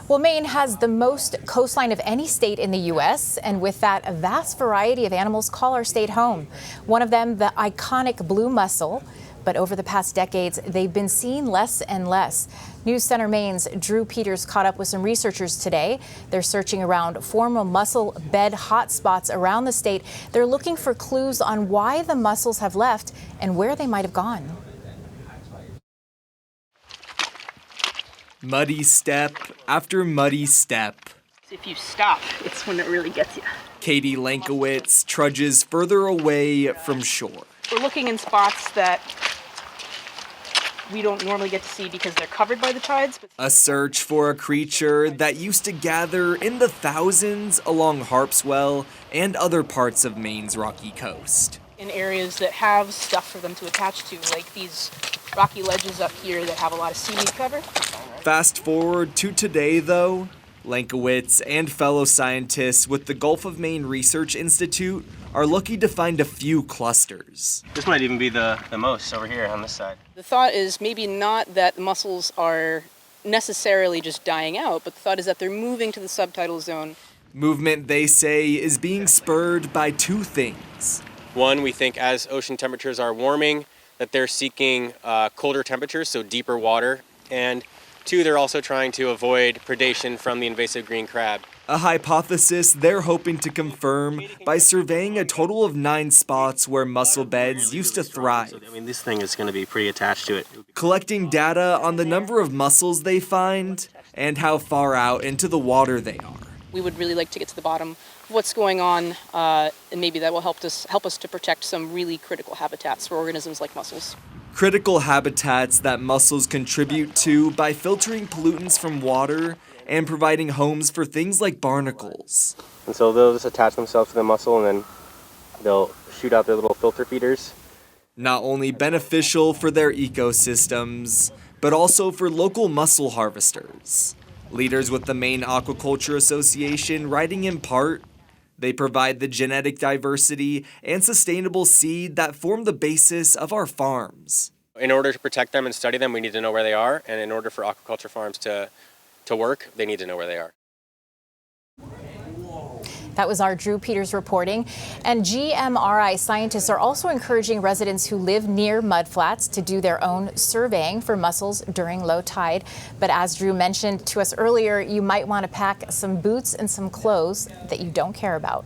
Well, Maine has the most coastline of any state in the U.S., and with that, a vast variety of animals call our state home. One of them, the iconic blue mussel. But over the past decades, they've been seen less and less. News Center Maine's Drew Peters caught up with some researchers today. They're searching around former mussel bed hotspots around the state. They're looking for clues on why the mussels have left and where they might have gone. Muddy step after muddy step. If you stop, it's when it really gets you. Katie Lankowitz trudges further away from shore. We're looking in spots that we don't normally get to see because they're covered by the tides. A search for a creature that used to gather in the thousands along Harpswell and other parts of Maine's rocky coast. In areas that have stuff for them to attach to, like these rocky ledges up here that have a lot of seaweed cover. Fast forward to today, though. Lankowitz and fellow scientists with the Gulf of Maine Research Institute are lucky to find a few clusters. This might even be the most over here on this side. The thought is maybe not that the mussels are necessarily just dying out, but the thought is that they're moving to the subtidal zone. Movement, they say, is being spurred by two things. One, we think as ocean temperatures are warming, that they're seeking colder temperatures, so deeper water. And two, they're also trying to avoid predation from the invasive green crab. A hypothesis they're hoping to confirm by surveying a total of 9 spots where mussel beds used to thrive. I mean, this thing is going to be pretty attached to it. Collecting data on the number of mussels they find and how far out into the water they are. We would really like to get to the bottom of what's going on, and maybe that will help us to protect some really critical habitats for organisms like mussels. Critical habitats that mussels contribute to by filtering pollutants from water and providing homes for things like barnacles. And so they'll just attach themselves to the mussel and then they'll shoot out their little filter feeders. Not only beneficial for their ecosystems, but also for local mussel harvesters. Leaders with the Maine Aquaculture Association writing in part, they provide the genetic diversity and sustainable seed that form the basis of our farms. In order to protect them and study them, we need to know where they are. And in order for aquaculture farms to work, they need to know where they are. That was our Drew Peters reporting. And GMRI scientists are also encouraging residents who live near mudflats to do their own surveying for mussels during low tide. But as Drew mentioned to us earlier, you might want to pack some boots and some clothes that you don't care about.